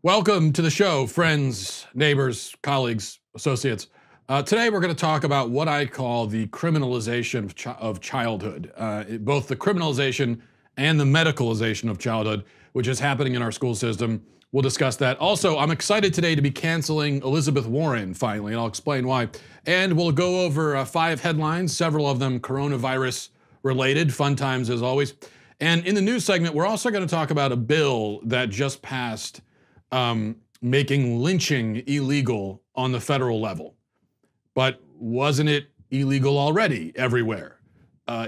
Welcome to the show, friends, neighbors, colleagues, associates. Today we're going to talk about what I call the criminalization of childhood, both the criminalization and the medicalization of childhood, which is happening in our school system. We'll discuss that. Also, I'm excited today to be canceling Elizabeth Warren finally, and I'll explain why. And we'll go over 5 headlines, several of them coronavirus related, fun times as always. And in the news segment, we're also going to talk about a bill that just passed making lynching illegal on the federal level. But wasn't it illegal already everywhere?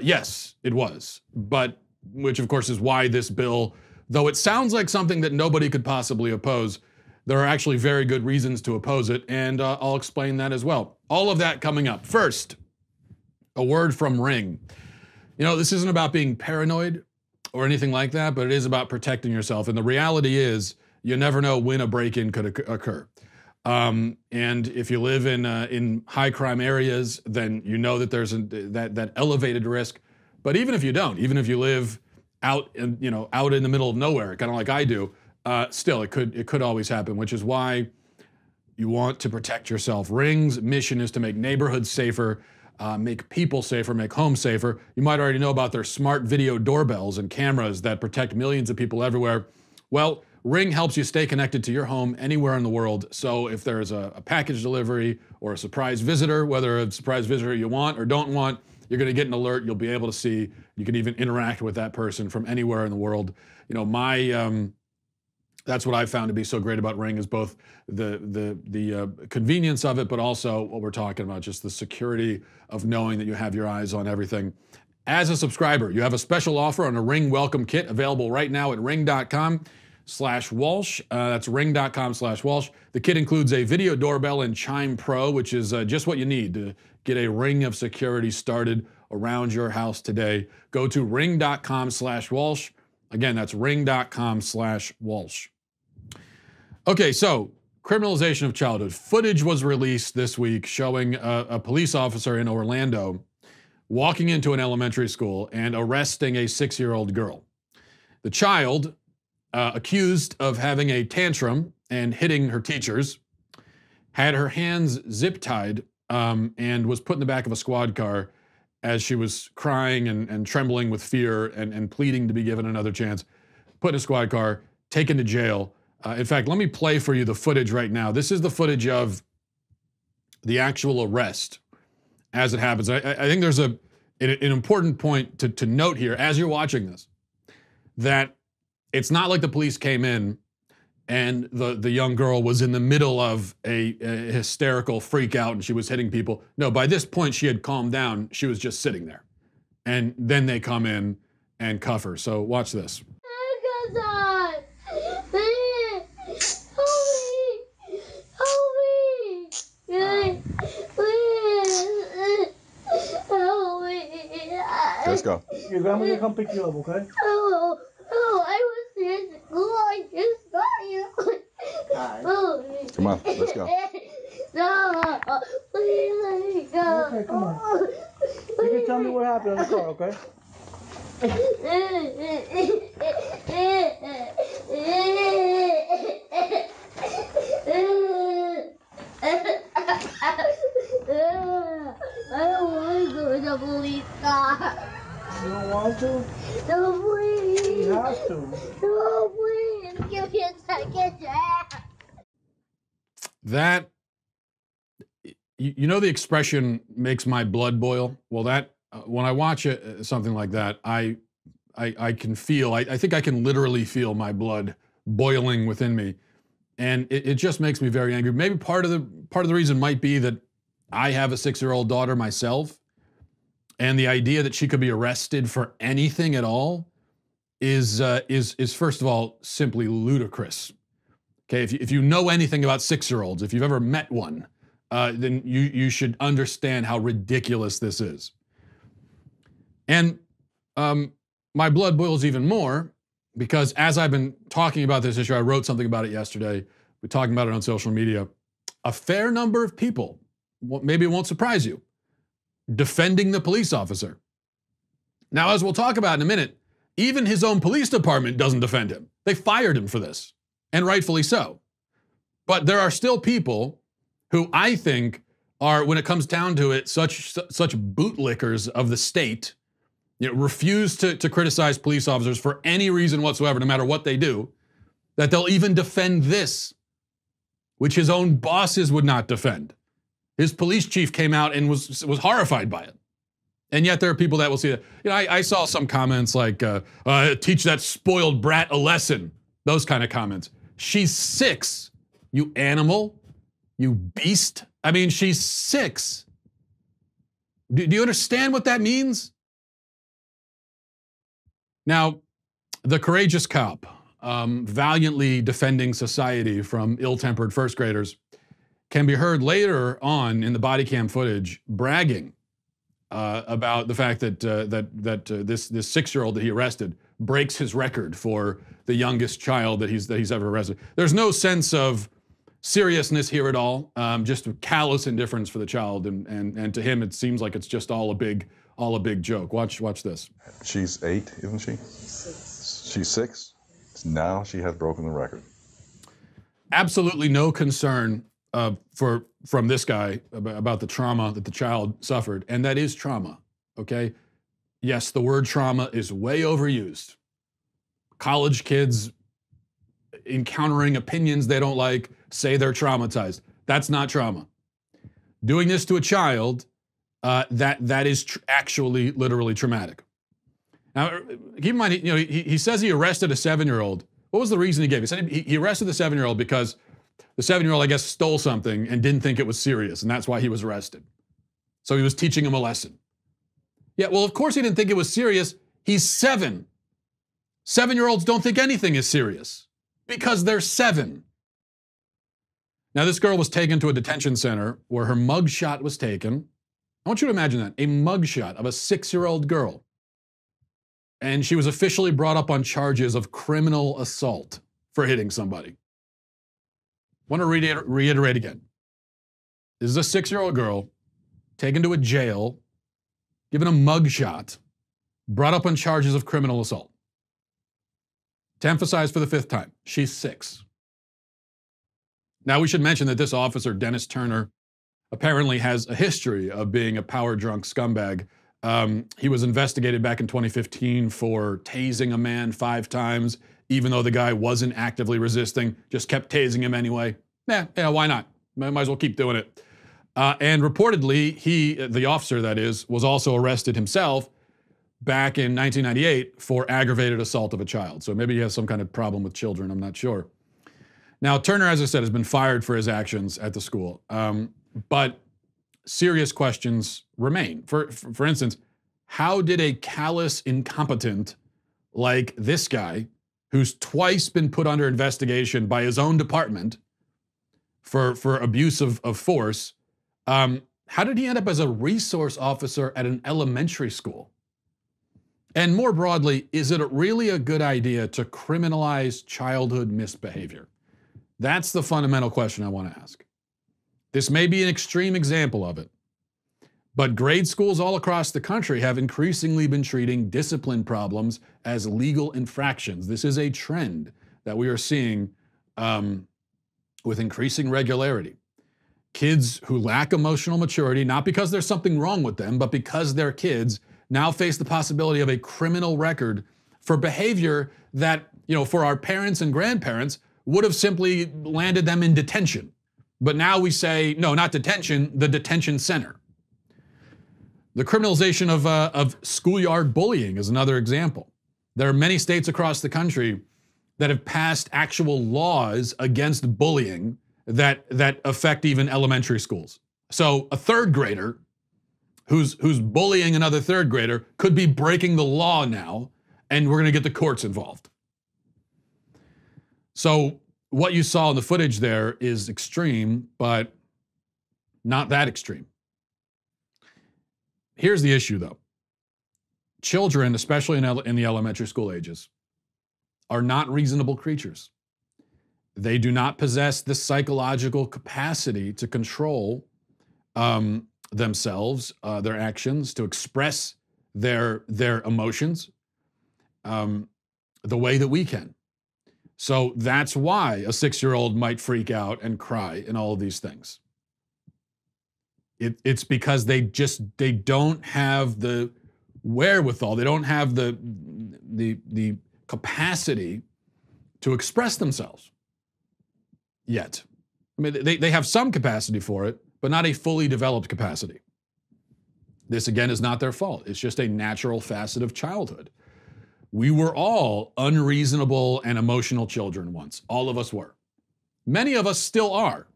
Yes, it was. But, which of course is why this bill, though it sounds like something that nobody could possibly oppose, there are actually very good reasons to oppose it, and I'll explain that as well. All of that coming up. First, a word from Ring. You know, this isn't about being paranoid or anything like that, but it is about protecting yourself. And the reality is, you never know when a break-in could occur. And if you live in high crime areas, then you know that there's that elevated risk. But even if you don't, even if you live out in the middle of nowhere, kind of like I do, still it could always happen, which is why you want to protect yourself. Ring's mission is to make neighborhoods safer, make people safer, make homes safer. You might already know about their smart video doorbells and cameras that protect millions of people everywhere. Well, Ring helps you stay connected to your home anywhere in the world. So if there's a package delivery or a surprise visitor, whether a surprise visitor you want or don't want, you're going to get an alert. You'll be able to see. You can even interact with that person from anywhere in the world. You know, that's what I found to be so great about Ring is both the convenience of it, but also what we're talking about, just the security of knowing that you have your eyes on everything. As a subscriber, you have a special offer on a Ring welcome kit available right now at ring.com/Walsh. That's ring.com/Walsh. The kit includes a video doorbell and Chime Pro, which is just what you need to get a ring of security started around your house today. Go to ring.com/Walsh. Again, that's ring.com/Walsh. Okay, so criminalization of childhood. Footage was released this week showing a police officer in Orlando walking into an elementary school and arresting a 6-year-old girl. The child, accused of having a tantrum and hitting her teachers, had her hands zip-tied and was put in the back of a squad car as she was crying and trembling with fear and pleading to be given another chance. Put in a squad car, taken to jail. In fact, let me play for you the footage right now. This is the footage of the actual arrest as it happens. I think there's an important point to note here as you're watching this, that it's not like the police came in and the young girl was in the middle of a hysterical freak out and she was hitting people. No, by this point she had calmed down. She was just sitting there. And then they come in and cuff her. So watch this. Let's go. Your grandma will come pick you up, okay? Oh, I was in school. I just got you. Come on, let's go. No, please let me go. Okay, come on. You can tell me what happened in the car, okay? I don't want to go to the police car. You don't want to? No, please. You have to. No, please. Give me a second chance. That, you know the expression makes my blood boil? Well, that, when I watch something like that, I can feel, I think I can literally feel my blood boiling within me. And it just makes me very angry. Maybe part of the reason might be that I have a 6-year-old daughter myself. And the idea that she could be arrested for anything at all is first of all, simply ludicrous. Okay, if you know anything about 6-year-olds, if you've ever met one, then you should understand how ridiculous this is. And my blood boils even more because as I've been talking about this issue, I wrote something about it yesterday. We're talking about it on social media. A fair number of people, maybe it won't surprise you, defending the police officer. Now, as we'll talk about in a minute, even his own police department doesn't defend him. They fired him for this, and rightfully so. But there are still people who I think are, when it comes down to it, such bootlickers of the state, refuse to criticize police officers for any reason whatsoever, no matter what they do, that they'll even defend this, which his own bosses would not defend. His police chief came out and was horrified by it. And yet there are people that will see that. I saw some comments like, teach that spoiled brat a lesson. Those kind of comments. She's 6, you animal, you beast. I mean, she's 6. Do you understand what that means? Now, the courageous cop, valiantly defending society from ill-tempered first graders, can be heard later on in the body cam footage bragging about the fact that this 6-year-old that he arrested breaks his record for the youngest child that he's ever arrested. There's no sense of seriousness here at all, just callous indifference for the child, and to him it seems like it's just all a big joke. Watch this. She's 8, isn't she? 6. She's 6. Now she has broken the record. Absolutely no concern from this guy about the trauma that the child suffered, and that is trauma, okay? Yes, the word trauma is way overused. College kids encountering opinions they don't like say they're traumatized. That's not trauma. Doing this to a child, that is actually literally traumatic. Now, keep in mind, he says he arrested a 7-year-old. What was the reason he gave? He said he arrested the 7-year-old because the 7-year-old, I guess, stole something and didn't think it was serious, and that's why he was arrested. So he was teaching him a lesson. Yeah, well, of course he didn't think it was serious. He's 7. 7-year-olds don't think anything is serious because they're 7. Now, this girl was taken to a detention center where her mugshot was taken. I want you to imagine that, a mugshot of a 6-year-old girl. And she was officially brought up on charges of criminal assault for hitting somebody. I want to reiterate again. This is a 6-year-old girl taken to a jail, given a mugshot, brought up on charges of criminal assault. To emphasize for the 5th time, she's 6. Now, we should mention that this officer, Dennis Turner, apparently has a history of being a power-drunk scumbag. He was investigated back in 2015 for tasing a man 5 times, even though the guy wasn't actively resisting, just kept tasing him anyway. Yeah, why not? Might as well keep doing it. And reportedly, the officer that is, was also arrested himself back in 1998 for aggravated assault of a child. So maybe he has some kind of problem with children, I'm not sure. Now, Turner, as I said, has been fired for his actions at the school. But serious questions remain. For instance, how did a callous incompetent like this guy, who's twice been put under investigation by his own department for abuse of force, how did he end up as a resource officer at an elementary school? And more broadly, is it really a good idea to criminalize childhood misbehavior? That's the fundamental question I want to ask. This may be an extreme example of it, but grade schools all across the country have increasingly been treating discipline problems as legal infractions. This is a trend that we are seeing with increasing regularity. Kids who lack emotional maturity, not because there's something wrong with them, but because they're kids, now face the possibility of a criminal record for behavior that, for our parents and grandparents would have simply landed them in detention. But now we say, no, not detention, the detention center. The criminalization of schoolyard bullying is another example. There are many states across the country that have passed actual laws against bullying that affect even elementary schools. So a 3rd grader who's bullying another 3rd grader could be breaking the law now, and we're going to get the courts involved. So what you saw in the footage there is extreme, but not that extreme. Here's the issue, though. Children, especially in the elementary school ages, are not reasonable creatures. They do not possess the psychological capacity to control themselves, their actions, to express their emotions the way that we can. So that's why a 6-year-old might freak out and cry and all of these things. It's because they don't have the wherewithal, they don't have the capacity to express themselves yet. I mean, they have some capacity for it, but not a fully developed capacity. This, again, is not their fault. It's just a natural facet of childhood. We were all unreasonable and emotional children once. All of us were. Many of us still are.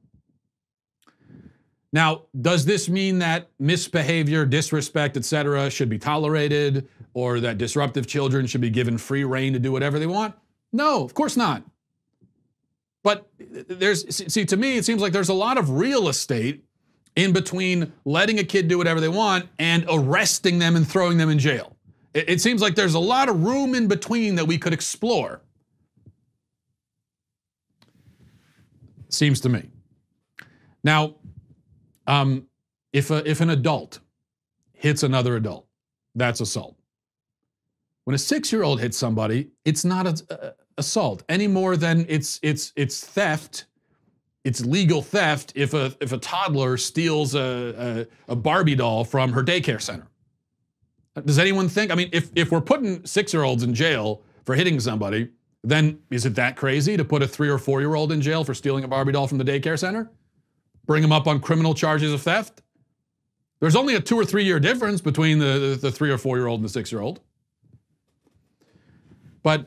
Now, does this mean that misbehavior, disrespect, etc., should be tolerated, or that disruptive children should be given free rein to do whatever they want? No, of course not. But to me, it seems like there's a lot of real estate in between letting a kid do whatever they want and arresting them and throwing them in jail. It seems like there's a lot of room in between that we could explore. Seems to me. Now, if an adult hits another adult, that's assault. When a 6-year-old hits somebody, it's not assault any more than it's theft. It's legal theft if a toddler steals a Barbie doll from her daycare center. Does anyone think? I mean, if we're putting 6-year-olds in jail for hitting somebody, then is it that crazy to put a 3 or 4-year-old in jail for stealing a Barbie doll from the daycare center? Bring them up on criminal charges of theft? There's only a 2 or 3 year difference between the 3 or 4-year-old and the 6-year-old. But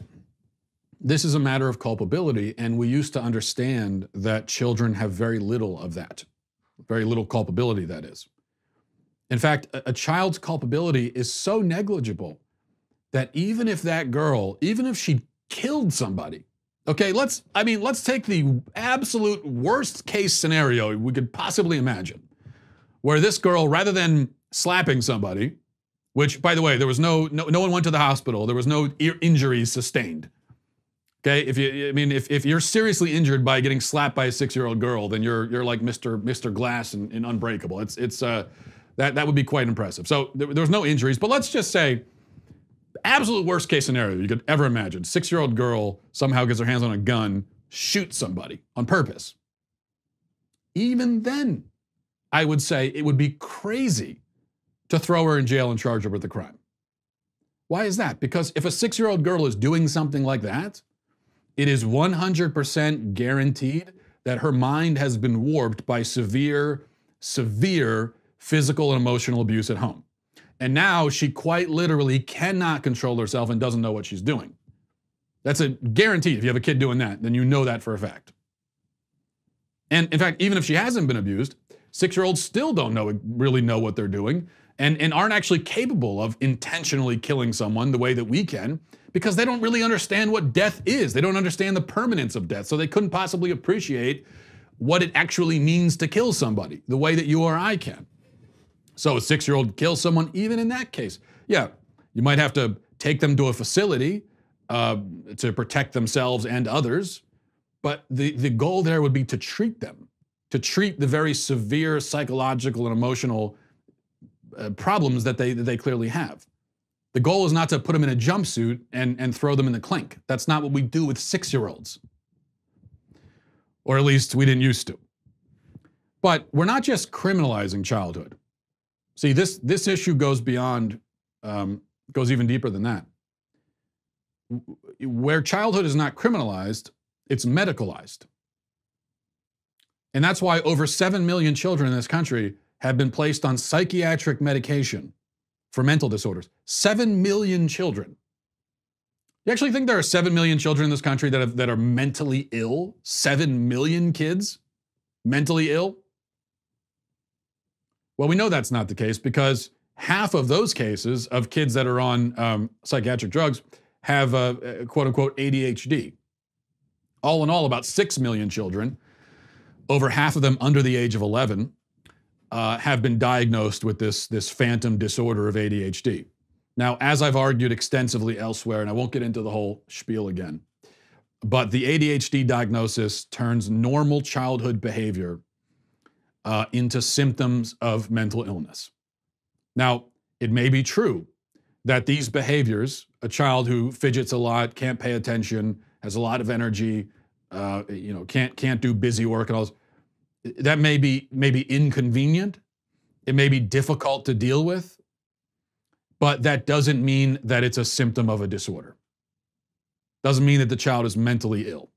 this is a matter of culpability, and we used to understand that children have very little of that. Very little culpability, that is. In fact, a child's culpability is so negligible that even if that girl, even if she killed somebody, okay, let's take the absolute worst case scenario we could possibly imagine, where this girl, rather than slapping somebody, which, by the way, there was no one went to the hospital, there was no injuries sustained. Okay, if you're seriously injured by getting slapped by a 6-year-old girl, then you're like Mr. Glass in Unbreakable. That would be quite impressive. So there was no injuries, but let's just say, absolute worst case scenario you could ever imagine: 6-year-old girl somehow gets her hands on a gun, shoots somebody on purpose. Even then, I would say it would be crazy to throw her in jail and charge her with the crime. Why is that? Because if a 6-year-old girl is doing something like that, it is 100% guaranteed that her mind has been warped by severe physical and emotional abuse at home. And now she quite literally cannot control herself and doesn't know what she's doing. That's a guarantee. If you have a kid doing that, then you know that for a fact. And in fact, even if she hasn't been abused, 6-year-olds still don't really know what they're doing and aren't actually capable of intentionally killing someone the way that we can, because they don't really understand what death is. They don't understand the permanence of death, so they couldn't possibly appreciate what it actually means to kill somebody the way that you or I can. So a 6-year-old kills someone, even in that case, yeah, you might have to take them to a facility to protect themselves and others, but the goal there would be to treat them, to treat the very severe psychological and emotional problems that they clearly have. The goal is not to put them in a jumpsuit and throw them in the clink. That's not what we do with 6-year-olds. Or at least we didn't used to. But we're not just criminalizing childhood. See, this issue goes beyond, goes even deeper than that. Where childhood is not criminalized, it's medicalized. And that's why over 7 million children in this country have been placed on psychiatric medication for mental disorders. 7 million children. You actually think there are 7 million children in this country that are mentally ill? 7 million kids mentally ill? Well, we know that's not the case because half of those cases of kids that are on psychiatric drugs have quote unquote ADHD. All in all, about 6 million children, over half of them under the age of 11, have been diagnosed with this phantom disorder of ADHD. Now, as I've argued extensively elsewhere, and I won't get into the whole spiel again, but the ADHD diagnosis turns normal childhood behavior into symptoms of mental illness. Now, it may be true that these behaviors, a child who fidgets a lot, can't pay attention, has a lot of energy, can't do busy work and all this. That may be inconvenient. It may be difficult to deal with, but that doesn't mean that it's a symptom of a disorder. Doesn't mean that the child is mentally ill.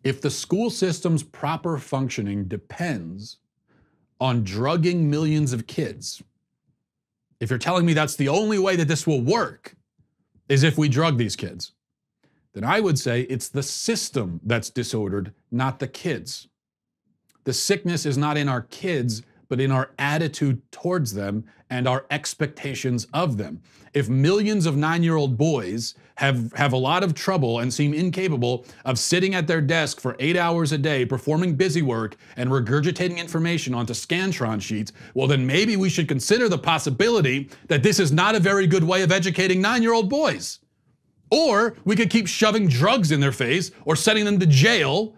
If the school system's proper functioning depends on drugging millions of kids, if you're telling me that's the only way that this will work is if we drug these kids, then I would say it's the system that's disordered, not the kids. The sickness is not in our kids, but in our attitude towards them and our expectations of them. If millions of 9-year-old boys have a lot of trouble and seem incapable of sitting at their desk for 8 hours a day, performing busy work and regurgitating information onto Scantron sheets, well, then maybe we should consider the possibility that this is not a very good way of educating 9-year-old boys. Or we could keep shoving drugs in their face or sending them to jail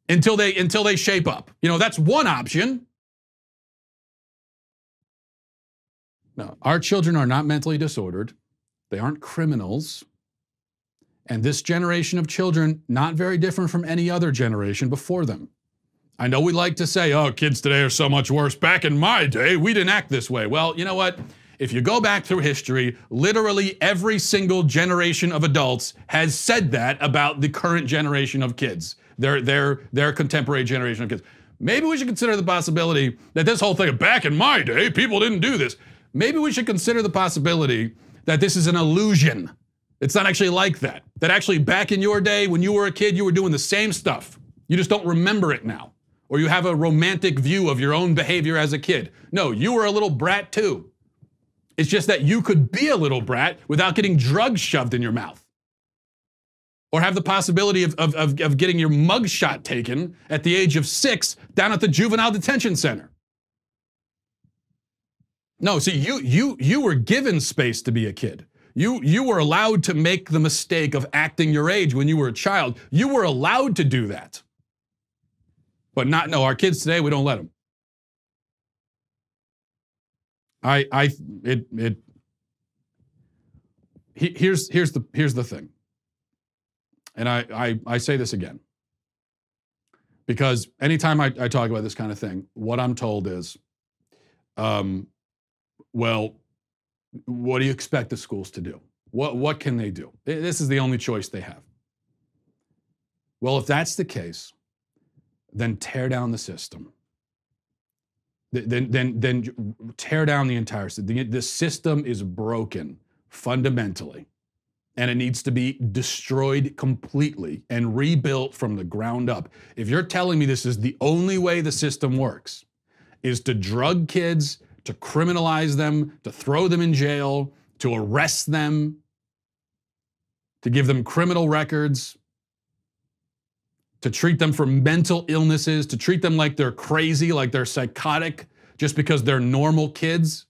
until they shape up. That's one option. No, our children are not mentally disordered. They aren't criminals. And this generation of children, not very different from any other generation before them. I know we like to say, oh, kids today are so much worse. Back in my day, we didn't act this way. Well, you know what? If you go back through history, literally every single generation of adults has said that about the current generation of kids, their contemporary generation of kids. Maybe we should consider the possibility that this whole thing of back in my day, people didn't do this. Maybe we should consider the possibility that this is an illusion. It's not actually like that. That actually back in your day, when you were a kid, you were doing the same stuff. You just don't remember it now. Or you have a romantic view of your own behavior as a kid. No, you were a little brat too. It's just that you could be a little brat without getting drugs shoved in your mouth. Or have the possibility of getting your mugshot taken at the age of 6 down at the juvenile detention center. No, see, you were given space to be a kid. You were allowed to make the mistake of acting your age when you were a child. You were allowed to do that. But our kids today, we don't let them. Here's the thing. And I say this again. Because anytime I talk about this kind of thing, what I'm told is, well, what do you expect the schools to do? What can they do? This is the only choice they have. Well, if that's the case, then tear down the system. Then tear down the entire system. The system is broken fundamentally, and it needs to be destroyed completely and rebuilt from the ground up. If you're telling me this is the only way the system works, is to drug kids, to criminalize them, to throw them in jail, to arrest them, to give them criminal records, to treat them for mental illnesses, to treat them like they're crazy, like they're psychotic, just because they're normal kids.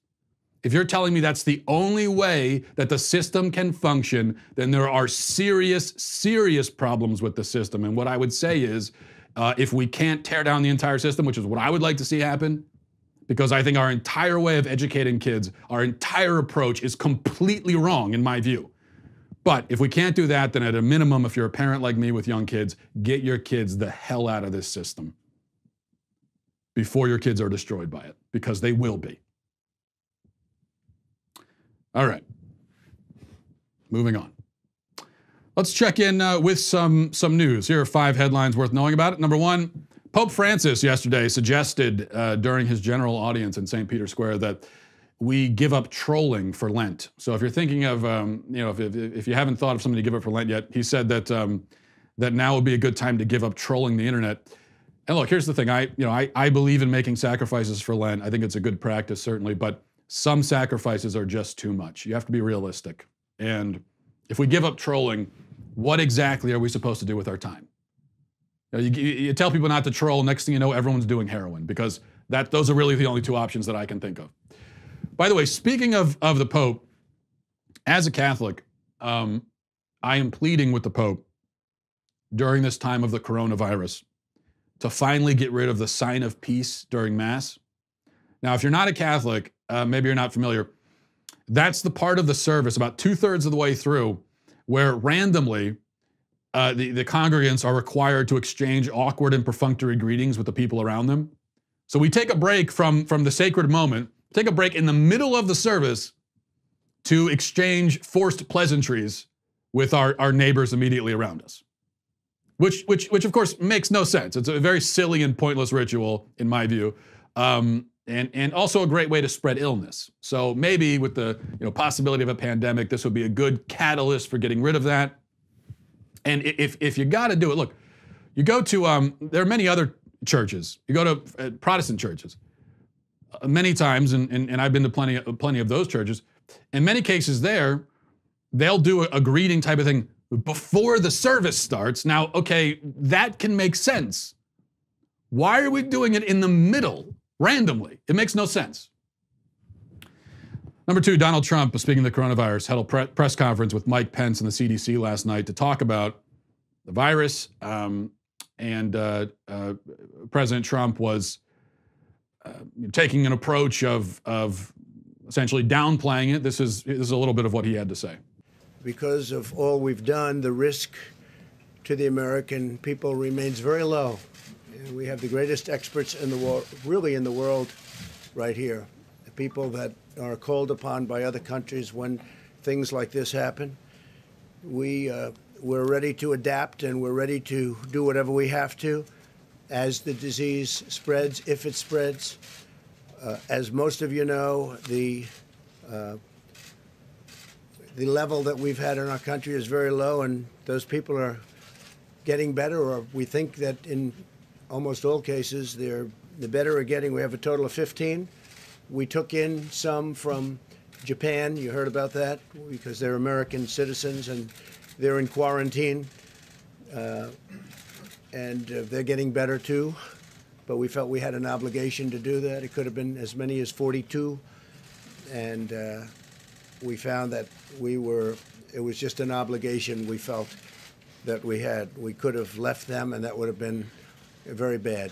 If you're telling me that's the only way that the system can function, then there are serious, serious problems with the system. And what I would say is, if we can't tear down the entire system, which is what I would like to see happen, because I think our entire way of educating kids, our entire approach is completely wrong in my view. But if we can't do that, then at a minimum, if you're a parent like me with young kids, get your kids the hell out of this system before your kids are destroyed by it, because they will be. All right, moving on. Let's check in with some news. Here are 5 headlines worth knowing about it. Number 1, Pope Francis yesterday suggested during his general audience in St. Peter's Square that we give up trolling for Lent. So if you're thinking of, if you haven't thought of something to give up for Lent yet, he said that that now would be a good time to give up trolling the internet. And look, here's the thing. I believe in making sacrifices for Lent. I think it's a good practice, certainly, but some sacrifices are just too much. You have to be realistic. And if we give up trolling, what exactly are we supposed to do with our time? You tell people not to troll, next thing you know, everyone's doing heroin, because those are really the only 2 options that I can think of. By the way, speaking of the Pope, as a Catholic, I am pleading with the Pope during this time of the coronavirus to finally get rid of the sign of peace during Mass. Now, if you're not a Catholic, maybe you're not familiar, that's the part of the service about 2/3 of the way through where randomly the congregants are required to exchange awkward and perfunctory greetings with the people around them. So we take a break from the sacred moment, take a break in the middle of the service to exchange forced pleasantries with our neighbors immediately around us. Which of course makes no sense. It's a very silly and pointless ritual in my view, and also a great way to spread illness. So maybe with the possibility of a pandemic, this would be a good catalyst for getting rid of that. And if you got to do it, look, you go to there are many other churches. You go to Protestant churches many times, and I've been to plenty of those churches. In many cases, they'll do a greeting type of thing before the service starts. Now, okay, that can make sense. Why are we doing it in the middle, randomly? It makes no sense. Number two, Donald Trump, speaking of the coronavirus, held a press conference with Mike Pence and the CDC last night to talk about the virus. President Trump was taking an approach of essentially downplaying it. This is a little bit of what he had to say. Because of all we've done, the risk to the American people remains very low. And we have the greatest experts in the world, really in the world, right here. The people that are called upon by other countries when things like this happen. We're ready to adapt, and we're ready to do whatever we have to as the disease spreads, if it spreads. As most of you know, the level that we've had in our country is very low, and those people are getting better, or we think that in almost all cases, the better are getting. We have a total of 15. We took in some from Japan. You heard about that, because they're American citizens and they're in quarantine. And they're getting better too. But we felt we had an obligation to do that. It could have been as many as 42. And we found that it was just an obligation we felt that we had. We could have left them, and that would have been very bad,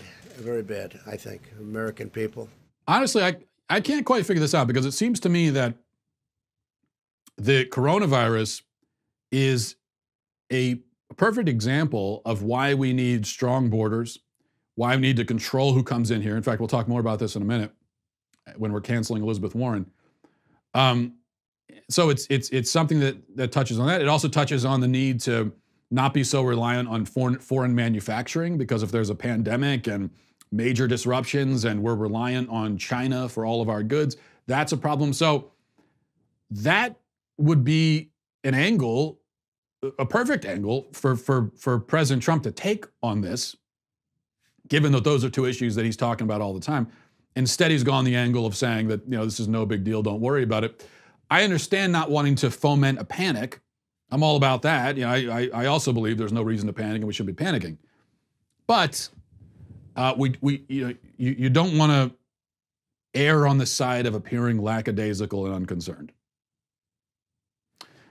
I think, American people. Honestly, I can't quite figure this out, because it seems to me that the coronavirus is a perfect example of why we need strong borders, why we need to control who comes in here. In fact, we'll talk more about this in a minute when we're canceling Elizabeth Warren. So it's something that touches on that. It also touches on the need to not be so reliant on foreign manufacturing, because if there's a pandemic and major disruptions and we're reliant on China for all of our goods, that's a problem. So that would be an angle, a perfect angle for President Trump to take on this, given that those are two issues that he's talking about all the time. Instead, he's gone the angle of saying that, this is no big deal, don't worry about it. I understand not wanting to foment a panic. I'm all about that. I also believe there's no reason to panic and we shouldn't be panicking. But you don't want to err on the side of appearing lackadaisical and unconcerned.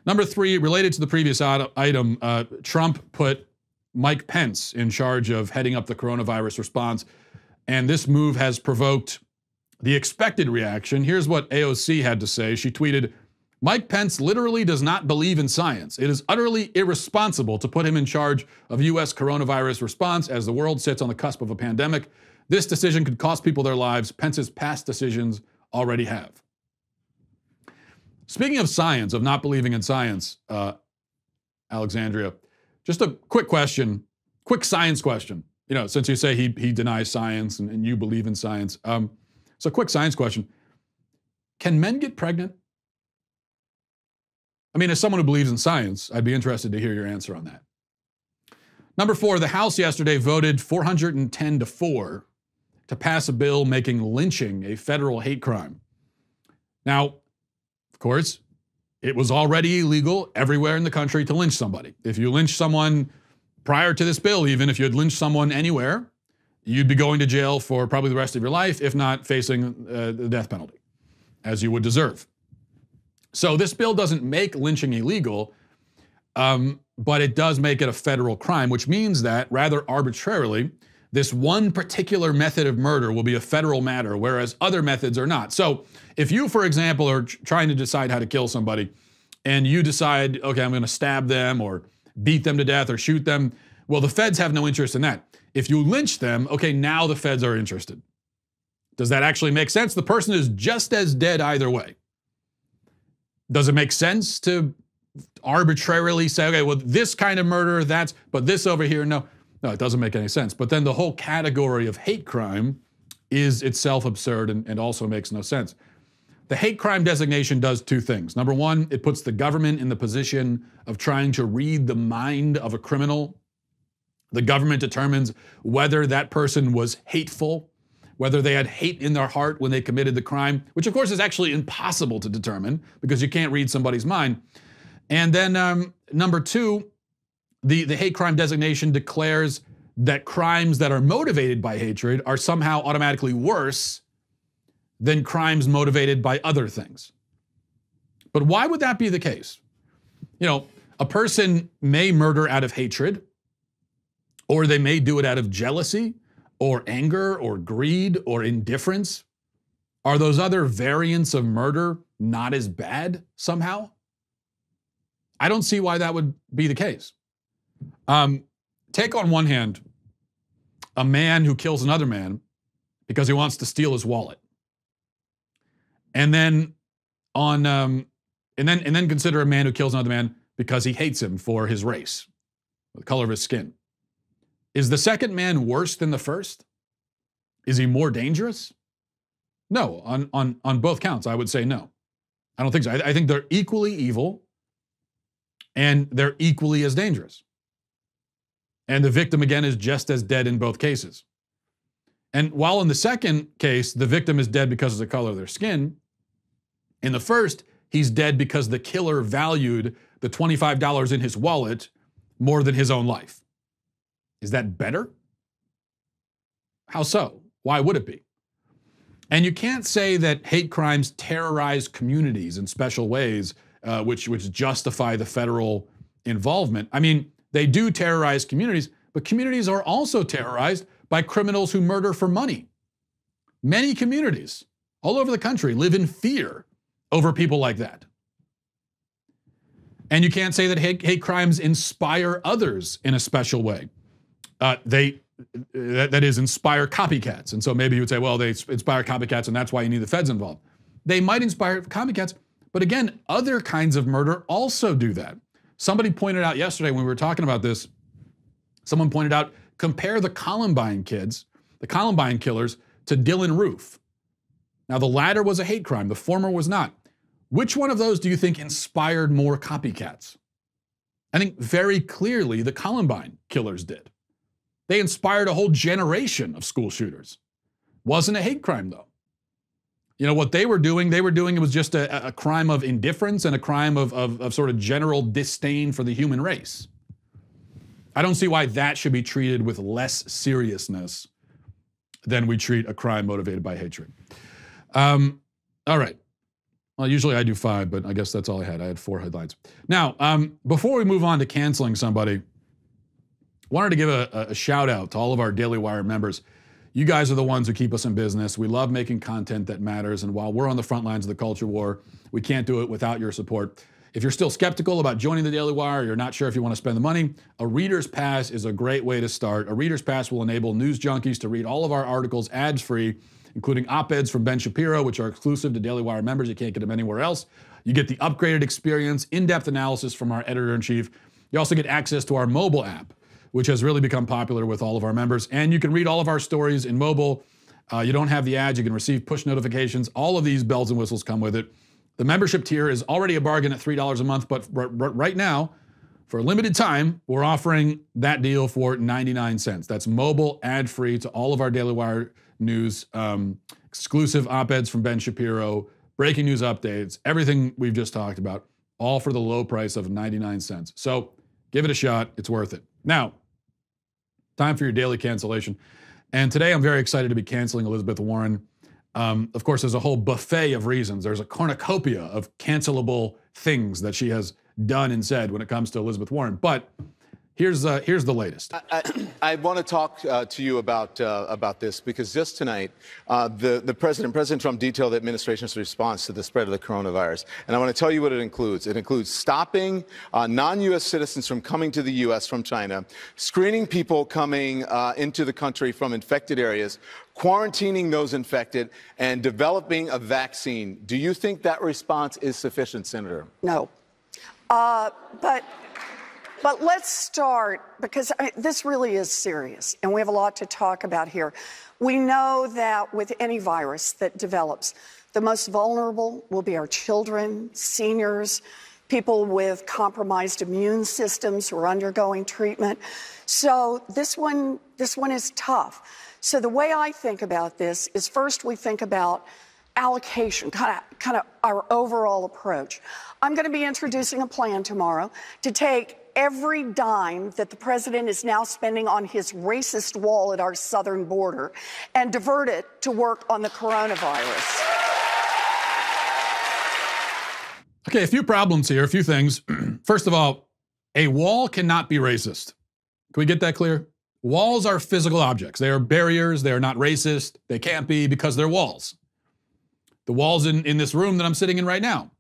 Number three, related to the previous item, Trump put Mike Pence in charge of heading up the coronavirus response, and this move has provoked the expected reaction. Here's what AOC had to say. She tweeted, "Mike Pence literally does not believe in science. It is utterly irresponsible to put him in charge of U.S. coronavirus response as the world sits on the cusp of a pandemic. This decision could cost people their lives. Pence's past decisions already have." Speaking of science, of not believing in science, Alexandria, just a quick question, quick science question. Since you say he denies science and you believe in science. So quick science question. Can men get pregnant? I mean, as someone who believes in science, I'd be interested to hear your answer on that. Number four, the House yesterday voted 410-4 to pass a bill making lynching a federal hate crime. Now, of course, it was already illegal everywhere in the country to lynch somebody. If you lynch someone prior to this bill, even if you had lynched someone anywhere, you'd be going to jail for probably the rest of your life, if not facing the death penalty, as you would deserve. So this bill doesn't make lynching illegal, but it does make it a federal crime, which means that rather arbitrarily, this one particular method of murder will be a federal matter, whereas other methods are not. So if you, for example, are trying to decide how to kill somebody and you decide, okay, I'm going to stab them or beat them to death or shoot them. Well, the feds have no interest in that. If you lynch them, okay, now the feds are interested. Does that actually make sense? The person is just as dead either way. Does it make sense to arbitrarily say, okay, well, this kind of murder, but this over here, no. No, it doesn't make any sense. But then the whole category of hate crime is itself absurd and also makes no sense. The hate crime designation does two things. Number one, it puts the government in the position of trying to read the mind of a criminal. The government determines whether that person was hateful, whether they had hate in their heart when they committed the crime, which of course is actually impossible to determine because you can't read somebody's mind. And then number two, the hate crime designation declares that crimes that are motivated by hatred are somehow automatically worse than crimes motivated by other things. But why would that be the case? You know, a person may murder out of hatred, or they may do it out of jealousy, or anger, or greed, or indifference. Are those other variants of murder not as bad somehow? I don't see why that would be the case. Take on one hand a man who kills another man because he wants to steal his wallet, and then consider a man who kills another man because he hates him for his race, the color of his skin. Is the second man worse than the first? Is he more dangerous? No, on both counts, I would say no. I don't think so. I think they're equally evil and they're equally as dangerous. And the victim, again, is just as dead in both cases. And while in the second case, the victim is dead because of the color of their skin, in the first, he's dead because the killer valued the $25 in his wallet more than his own life. Is that better? How so? Why would it be? And you can't say that hate crimes terrorize communities in special ways, which justify the federal involvement. I mean, they do terrorize communities, but communities are also terrorized by criminals who murder for money. Many communities all over the country live in fear over people like that. And you can't say that hate crimes inspire others in a special way. That is, inspire copycats. And so maybe you would say, well, they inspire copycats and that's why you need the feds involved. They might inspire copycats, but again, other kinds of murder also do that. Somebody pointed out yesterday when we were talking about this, someone pointed out, compare the Columbine kids, the Columbine killers, to Dylan Roof. Now, the latter was a hate crime, the former was not. Which one of those do you think inspired more copycats? I think very clearly the Columbine killers did. They inspired a whole generation of school shooters. Wasn't a hate crime, though. You know, what they were doing, it was just a crime of indifference and a crime of sort of general disdain for the human race. I don't see why that should be treated with less seriousness than we treat a crime motivated by hatred. All right. Well, usually I do 5, but I guess that's all I had. I had 4 headlines. Now, before we move on to canceling somebody, wanted to give a shout out to all of our Daily Wire members. You guys are the ones who keep us in business. We love making content that matters. And while we're on the front lines of the culture war, we can't do it without your support. If you're still skeptical about joining the Daily Wire, you're not sure if you want to spend the money, a Reader's Pass is a great way to start. A Reader's Pass will enable news junkies to read all of our articles ads-free, including op-eds from Ben Shapiro, which are exclusive to Daily Wire members. You can't get them anywhere else. You get the upgraded experience, in-depth analysis from our editor-in-chief. You also get access to our mobile app, which has really become popular with all of our members. And you can read all of our stories in mobile. You don't have the ads. You can receive push notifications. All of these bells and whistles come with it. The membership tier is already a bargain at $3 a month, but right now, for a limited time, we're offering that deal for 99 cents. That's mobile, ad-free to all of our Daily Wire news, exclusive op-eds from Ben Shapiro, breaking news updates, everything we've just talked about, all for the low price of 99 cents. So give it a shot. It's worth it. Now, time for your daily cancellation. And today I'm very excited to be canceling Elizabeth Warren. Of course, there's a whole buffet of reasons. There's a cornucopia of cancelable things that she has done and said when it comes to Elizabeth Warren. But Here's the latest. I want to talk to you about this because just tonight, President Trump detailed the administration's response to the spread of the coronavirus, and I want to tell you what it includes. It includes stopping non-U.S. citizens from coming to the U.S. from China, screening people coming into the country from infected areas, quarantining those infected, and developing a vaccine. Do you think that response is sufficient, Senator? No, But let's start, because this really is serious, and we have a lot to talk about here. We know that with any virus that develops, the most vulnerable will be our children, seniors, people with compromised immune systems who are undergoing treatment. So this one is tough. So the way I think about this is first we think about allocation, kind of our overall approach. I'm going to be introducing a plan tomorrow to take every dime that the president is now spending on his racist wall at our southern border and divert it to work on the coronavirus. Okay, a few problems here, a few things. First of all, a wall cannot be racist. Can we get that clear? Walls are physical objects. They are barriers. They are not racist. They can't be because they're walls. The walls in this room that I'm sitting in right now,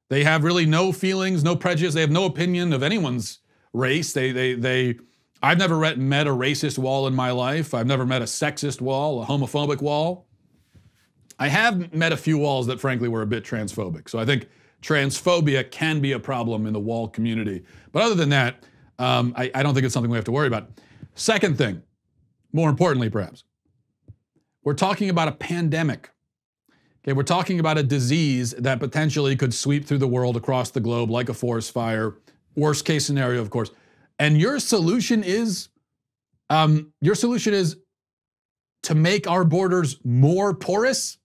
they have really no feelings, no prejudice. They have no opinion of anyone's race. I've never met a racist wall in my life. I've never met a sexist wall, a homophobic wall. I have met a few walls that frankly were a bit transphobic. So I think transphobia can be a problem in the wall community. But other than that, I don't think it's something we have to worry about. Second thing, more importantly perhaps, we're talking about a pandemic. Okay, we're talking about a disease that potentially could sweep through the world across the globe like a forest fire. Worst case scenario, of course. And your solution is to make our borders more porous?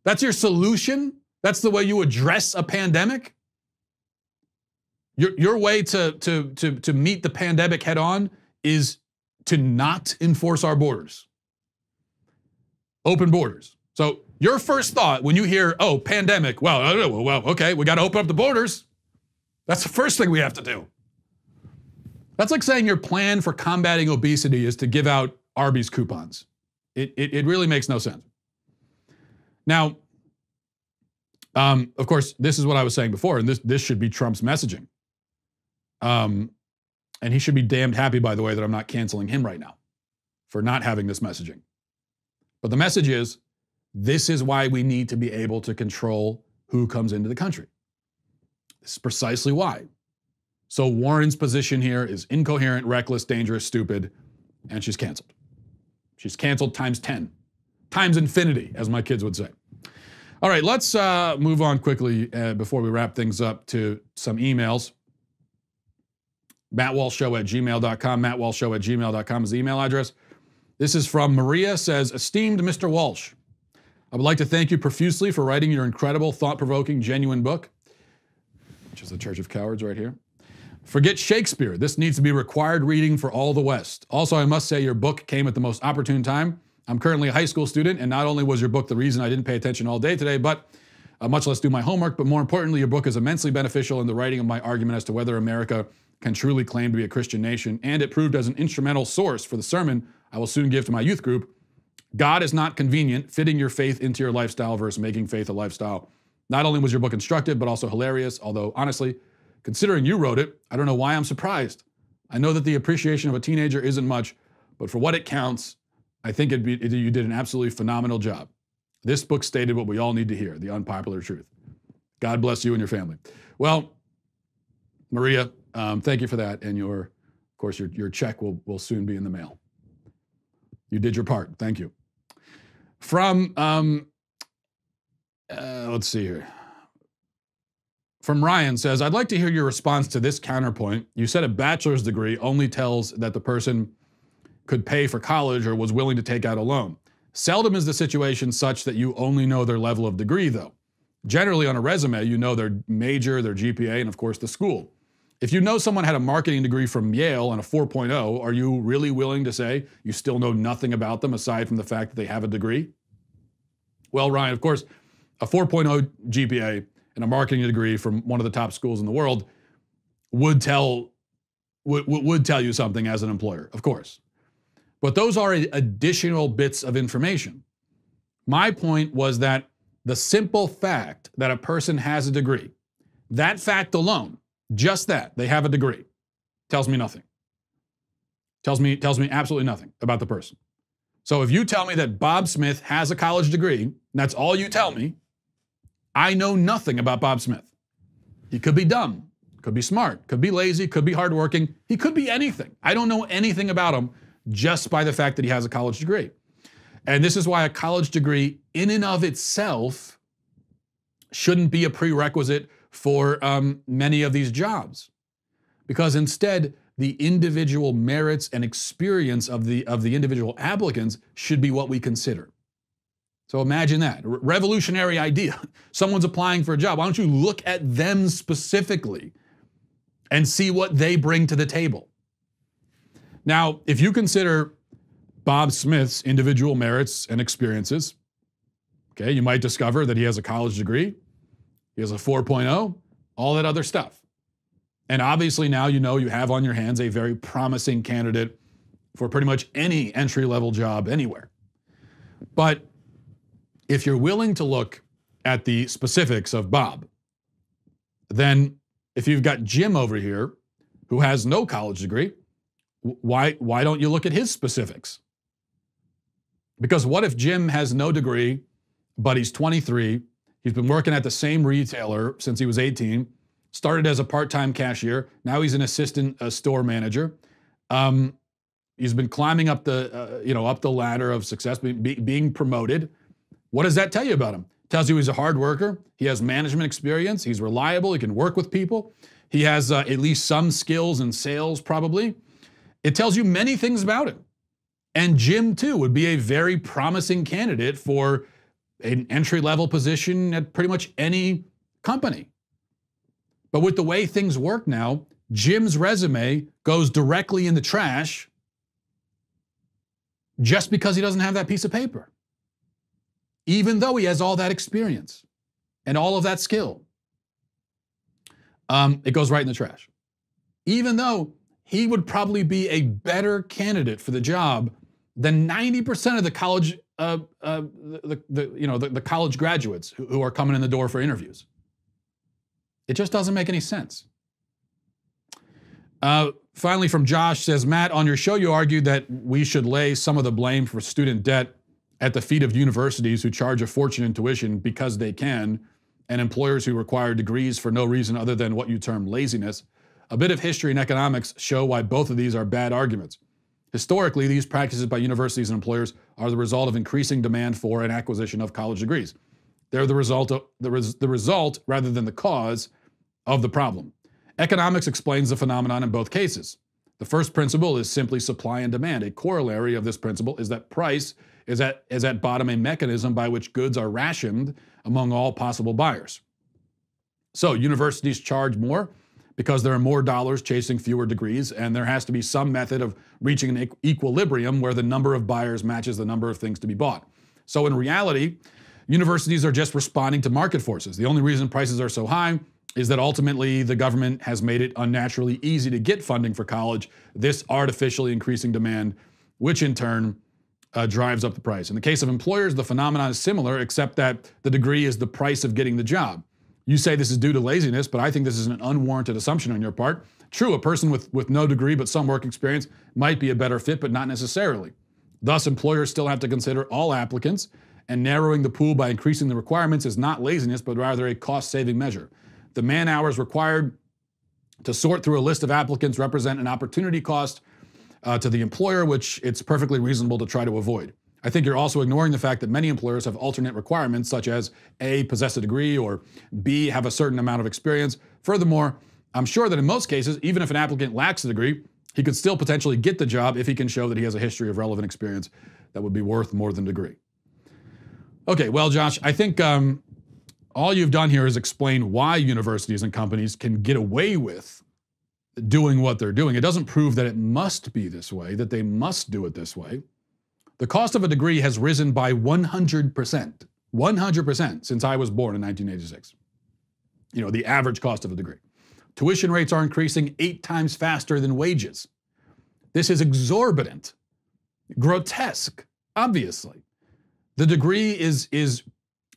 That's your solution? That's the way you address a pandemic? Your way to meet the pandemic head on is to not enforce our borders. Open borders. So your first thought when you hear, oh, pandemic, well, okay, we got to open up the borders. That's the first thing we have to do. That's like saying your plan for combating obesity is to give out Arby's coupons. It really makes no sense. Now, of course, this is what I was saying before, and this should be Trump's messaging. And he should be damned happy, by the way, that I'm not canceling him right now for not having this messaging. But the message is, this is why we need to be able to control who comes into the country. This is precisely why. So Warren's position here is incoherent, reckless, dangerous, stupid, and she's canceled. She's canceled times 10, times infinity, as my kids would say. All right, let's move on quickly before we wrap things up to some emails. MattWalshShow@gmail.com. MattWalshShow@gmail.com is the email address. This is from Maria, says, Esteemed Mr. Walsh, I would like to thank you profusely for writing your incredible, thought-provoking, genuine book, which is The Church of Cowards right here. Forget Shakespeare. This needs to be required reading for all the West. Also, I must say your book came at the most opportune time. I'm currently a high school student, and not only was your book the reason I didn't pay attention all day today, but much less do my homework, but more importantly, your book is immensely beneficial in the writing of my argument as to whether America can truly claim to be a Christian nation, and it proved as an instrumental source for the sermon I will soon give to my youth group. God is not convenient, fitting your faith into your lifestyle versus making faith a lifestyle. Not only was your book instructive, but also hilarious, although honestly, considering you wrote it, I don't know why I'm surprised. I know that the appreciation of a teenager isn't much, but for what it counts, I think you did an absolutely phenomenal job. This book stated what we all need to hear, the unpopular truth. God bless you and your family. Well, Maria, thank you for that, and of course, your check will soon be in the mail. You did your part. Thank you. From, let's see here. From Ryan says, I'd like to hear your response to this counterpoint. You said a bachelor's degree only tells that the person could pay for college or was willing to take out a loan. Seldom is the situation such that you only know their level of degree, though. Generally, on a resume, you know their major, their GPA, and of course, the school. If you know someone had a marketing degree from Yale and a 4.0, are you really willing to say you still know nothing about them aside from the fact that they have a degree? Well, Ryan, of course, a 4.0 GPA and a marketing degree from one of the top schools in the world would tell would tell you something as an employer, of course. But those are additional bits of information. My point was that the simple fact that a person has a degree, that fact alone, just that, they have a degree, tells me nothing. Tells me absolutely nothing about the person. So if you tell me that Bob Smith has a college degree, and that's all you tell me, I know nothing about Bob Smith. He could be dumb, could be smart, could be lazy, could be hardworking. He could be anything. I don't know anything about him just by the fact that he has a college degree. And this is why a college degree in and of itself shouldn't be a prerequisite for many of these jobs. Because instead, the individual merits and experience of the individual applicants should be what we consider. So imagine that, revolutionary idea. Someone's applying for a job. Why don't you look at them specifically and see what they bring to the table? Now, if you consider Bob Smith's individual merits and experiences, okay, you might discover that he has a college degree, he has a 4.0, all that other stuff. And obviously now you know you have on your hands a very promising candidate for pretty much any entry-level job anywhere. But if you're willing to look at the specifics of Bob, then if you've got Jim over here who has no college degree, why don't you look at his specifics? Because what if Jim has no degree, but he's 23, he's been working at the same retailer since he was 18, started as a part-time cashier, now he's an assistant store manager. He's been climbing up the ladder of success, being promoted. What does that tell you about him? It tells you he's a hard worker, he has management experience, he's reliable, he can work with people, he has at least some skills in sales probably. It tells you many things about him. And Jim too would be a very promising candidate for an entry-level position at pretty much any company. But with the way things work now, Jim's resume goes directly in the trash just because he doesn't have that piece of paper. Even though he has all that experience and all of that skill, it goes right in the trash. Even though he would probably be a better candidate for the job than 90% of the college, the college graduates who are coming in the door for interviews. It just doesn't make any sense. Finally, from Josh says, Matt, on your show you argued that we should lay some of the blame for student debt at the feet of universities who charge a fortune in tuition because they can, and employers who require degrees for no reason other than what you term laziness. A bit of history and economics show why both of these are bad arguments. Historically, these practices by universities and employers are the result of increasing demand for and acquisition of college degrees. They're the result rather than the cause of the problem. Economics explains the phenomenon in both cases. The first principle is simply supply and demand. A corollary of this principle is that price is at bottom a mechanism by which goods are rationed among all possible buyers. So universities charge more because there are more dollars chasing fewer degrees, and there has to be some method of reaching an equilibrium where the number of buyers matches the number of things to be bought. So in reality, universities are just responding to market forces. The only reason prices are so high is that ultimately the government has made it unnaturally easy to get funding for college, this artificially increasing demand, which in turn drives up the price. In the case of employers, the phenomenon is similar, except that the degree is the price of getting the job. You say this is due to laziness, but I think this is an unwarranted assumption on your part. True, a person with no degree but some work experience might be a better fit, but not necessarily. Thus, employers still have to consider all applicants, and narrowing the pool by increasing the requirements is not laziness, but rather a cost-saving measure. The man hours required to sort through a list of applicants represent an opportunity cost to the employer, which it's perfectly reasonable to try to avoid. I think you're also ignoring the fact that many employers have alternate requirements, such as A, possess a degree, or B, have a certain amount of experience. Furthermore, I'm sure that in most cases, even if an applicant lacks a degree, he could still potentially get the job if he can show that he has a history of relevant experience that would be worth more than a degree. Okay, well, Josh, I think all you've done here is explain why universities and companies can get away with doing what they're doing. It doesn't prove that it must be this way, that they must do it this way. The cost of a degree has risen by 100% since I was born in 1986. You know, the average cost of a degree. Tuition rates are increasing 8 times faster than wages. This is exorbitant, grotesque, obviously. The degree is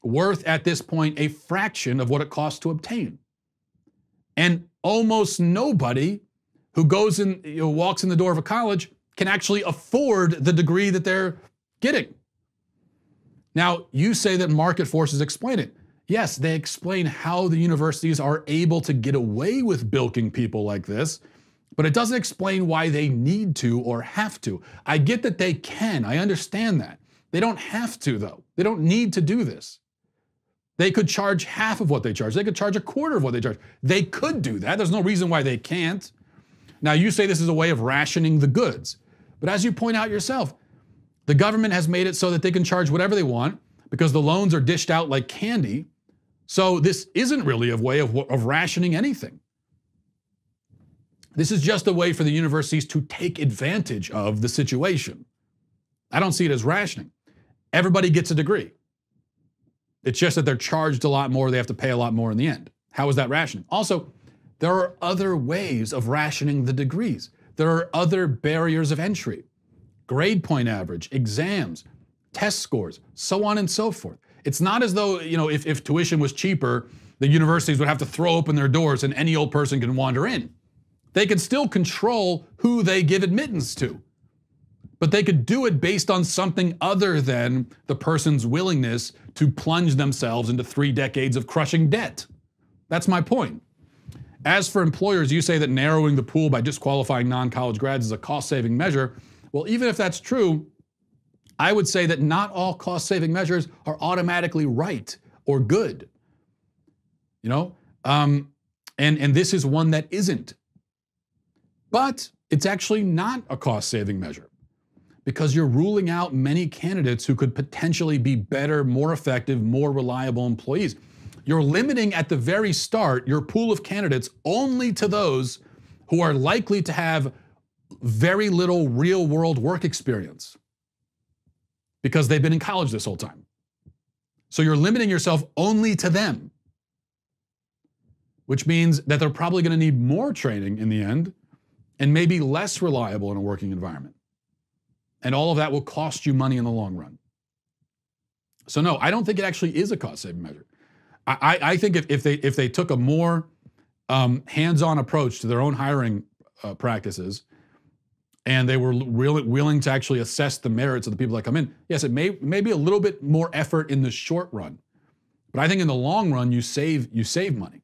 worth at this point a fraction of what it costs to obtain. And almost nobody who goes in, walks in the door of a college can actually afford the degree that they're getting. Now, you say that market forces explain it. Yes, they explain how the universities are able to get away with bilking people like this, but it doesn't explain why they need to or have to. I get that they can, I understand that. They don't have to, though. They don't need to do this. They could charge half of what they charge. They could charge a quarter of what they charge. They could do that. There's no reason why they can't. Now, you say this is a way of rationing the goods, but as you point out yourself, the government has made it so that they can charge whatever they want because the loans are dished out like candy. So this isn't really a way of rationing anything. This is just a way for the universities to take advantage of the situation. I don't see it as rationing. Everybody gets a degree. It's just that they're charged a lot more, they have to pay a lot more in the end. How is that rationing? Also, there are other ways of rationing the degrees. There are other barriers of entry. Grade point average, exams, test scores, so on and so forth. It's not as though, if tuition was cheaper, the universities would have to throw open their doors and any old person can wander in. They can still control who they give admittance to. But they could do it based on something other than the person's willingness to plunge themselves into 3 decades of crushing debt. That's my point. As for employers, you say that narrowing the pool by disqualifying non-college grads is a cost-saving measure. Well, even if that's true, I would say that not all cost-saving measures are automatically right or good. And this is one that isn't. But it's actually not a cost-saving measure because you're ruling out many candidates who could potentially be better, more effective, more reliable employees. You're limiting at the very start your pool of candidates only to those who are likely to have very little real-world work experience because they've been in college this whole time. So you're limiting yourself only to them, which means that they're probably going to need more training in the end and maybe less reliable in a working environment. And all of that will cost you money in the long run. So no, I don't think it actually is a cost-saving measure. I think if they took a more hands-on approach to their own hiring practices, and they were really willing to actually assess the merits of the people that come in, yes, it may be a little bit more effort in the short run, but I think in the long run you save money.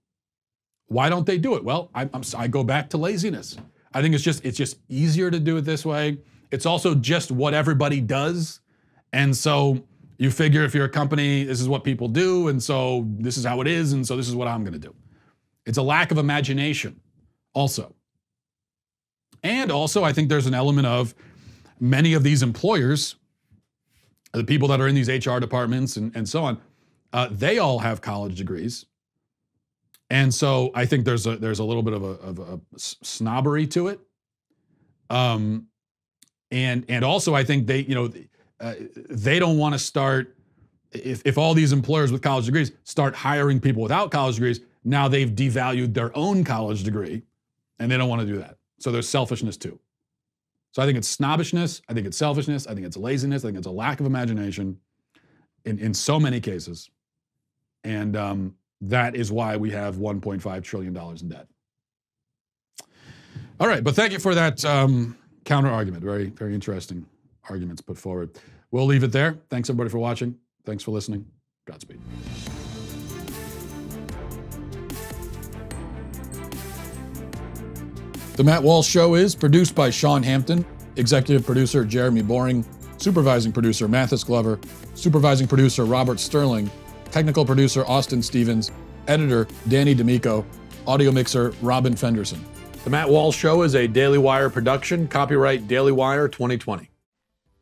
Why don't they do it? Well, I go back to laziness. I think it's just easier to do it this way. It's also just what everybody does, and so you figure if you're a company, this is what people do, and so this is how it is, and so this is what I'm going to do. It's a lack of imagination, also. And also, I think there's an element of many of these employers, the people that are in these HR departments and so on, they all have college degrees. And so I think there's a little bit of a snobbery to it. And also I think they don't want to start, if all these employers with college degrees start hiring people without college degrees, now they've devalued their own college degree and they don't want to do that. So there's selfishness too. So I think it's snobbishness, I think it's selfishness, I think it's laziness, I think it's a lack of imagination in so many cases. And that is why we have $1.5 trillion in debt. All right, but thank you for that counter argument. Very, very interesting arguments put forward. We'll leave it there. Thanks everybody for watching. Thanks for listening. Godspeed. The Matt Walsh Show is produced by Sean Hampton, executive producer Jeremy Boring, supervising producer Mathis Glover, supervising producer Robert Sterling, technical producer Austin Stevens, editor Danny D'Amico, audio mixer Robin Fenderson. The Matt Walsh Show is a Daily Wire production, copyright Daily Wire 2020.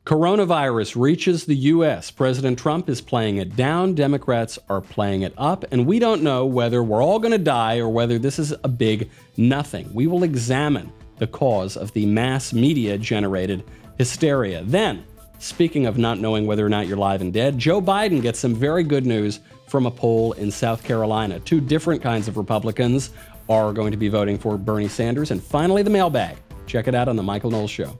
Coronavirus reaches the U.S. President Trump is playing it down, Democrats are playing it up, and we don't know whether we're all going to die or whether this is a big nothing. We will examine the cause of the mass media-generated hysteria. Then, speaking of not knowing whether or not you're live and dead, Joe Biden gets some very good news from a poll in South Carolina. 2 different kinds of Republicans are going to be voting for Bernie Sanders. And finally, the mailbag. Check it out on The Michael Knowles Show.